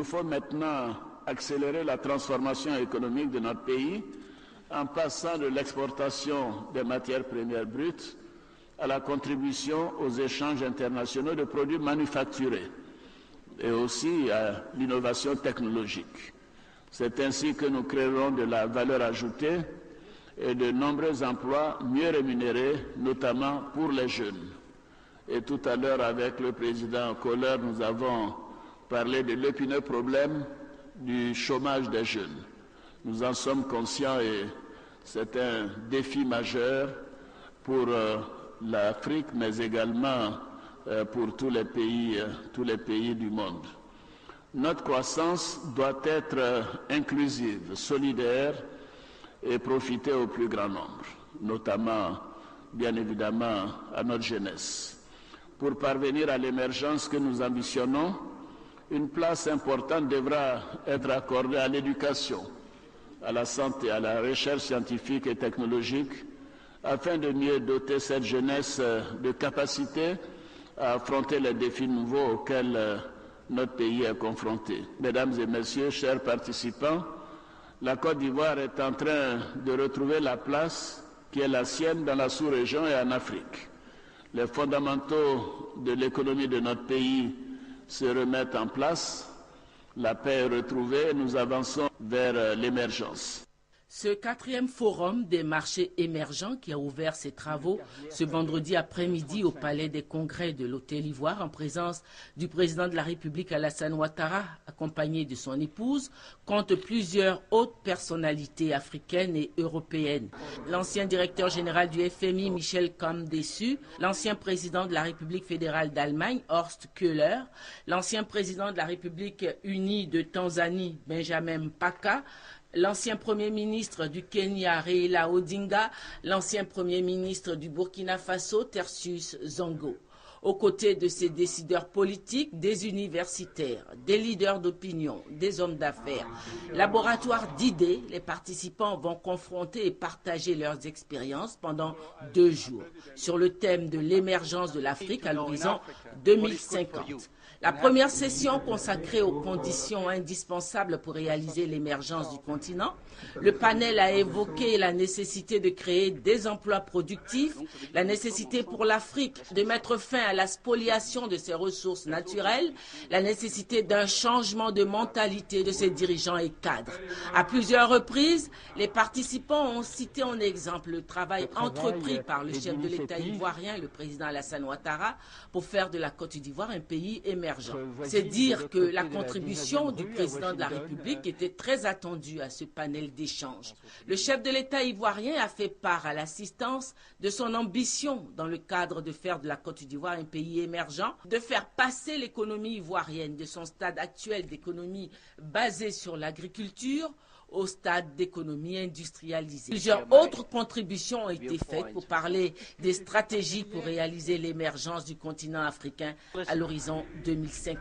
nous faut maintenant accélérer la transformation économique de notre pays en passant de l'exportation des matières premières brutes à la contribution aux échanges internationaux de produits manufacturés et aussi à l'innovation technologique. C'est ainsi que nous créerons de la valeur ajoutée et de nombreux emplois mieux rémunérés, notamment pour les jeunes. Et tout à l'heure, avec le président Kohler, nous avons parlé de l'épineux problème du chômage des jeunes. Nous en sommes conscients et c'est un défi majeur pour l'Afrique, mais également pour tous les pays du monde. Notre croissance doit être inclusive, solidaire et profiter au plus grand nombre, notamment, bien évidemment, à notre jeunesse. Pour parvenir à l'émergence que nous ambitionnons, une place importante devra être accordée à l'éducation, à la santé, à la recherche scientifique et technologique, afin de mieux doter cette jeunesse de capacités à affronter les défis nouveaux auxquels notre pays est confronté. Mesdames et messieurs, chers participants, la Côte d'Ivoire est en train de retrouver la place qui est la sienne dans la sous-région et en Afrique. Les fondamentaux de l'économie de notre pays se remettent en place, la paix est retrouvée et nous avançons vers l'émergence. Ce 4e forum des marchés émergents qui a ouvert ses travaux ce vendredi après-midi au Palais des Congrès de l'Hôtel Ivoire en présence du président de la République Alassane Ouattara, accompagné de son épouse, compte plusieurs hautes personnalités africaines et européennes. L'ancien directeur général du FMI, Michel Kamdesu, l'ancien président de la République fédérale d'Allemagne, Horst Köhler, l'ancien président de la République unie de Tanzanie, Benjamin Mkapa, l'ancien Premier ministre du Kenya, Raila Odinga, l'ancien Premier ministre du Burkina Faso, Tertius Zongo. Aux côtés de ces décideurs politiques, des universitaires, des leaders d'opinion, des hommes d'affaires, laboratoires d'idées, les participants vont confronter et partager leurs expériences pendant 2 jours sur le thème de l'émergence de l'Afrique à l'horizon 2050. La première session consacrée aux conditions indispensables pour réaliser l'émergence du continent, le panel a évoqué la nécessité de créer des emplois productifs, la nécessité pour l'Afrique de mettre fin à la spoliation de ses ressources naturelles, la nécessité d'un changement de mentalité de ses dirigeants et cadres. À plusieurs reprises, les participants ont cité en exemple le travail entrepris par le chef de l'État ivoirien, le président Alassane Ouattara, pour faire de la Côte d'Ivoire un pays émergent. C'est dire que la contribution du président de la République était très attendue à ce panel d'échange. Le chef de l'État ivoirien a fait part à l'assistance de son ambition dans le cadre de faire de la Côte d'Ivoire un pays émergent, de faire passer l'économie ivoirienne de son stade actuel d'économie basée sur l'agriculture au stade d'économie industrialisée. Plusieurs autres contributions ont été faites pour parler des stratégies pour réaliser l'émergence du continent africain à l'horizon 2050.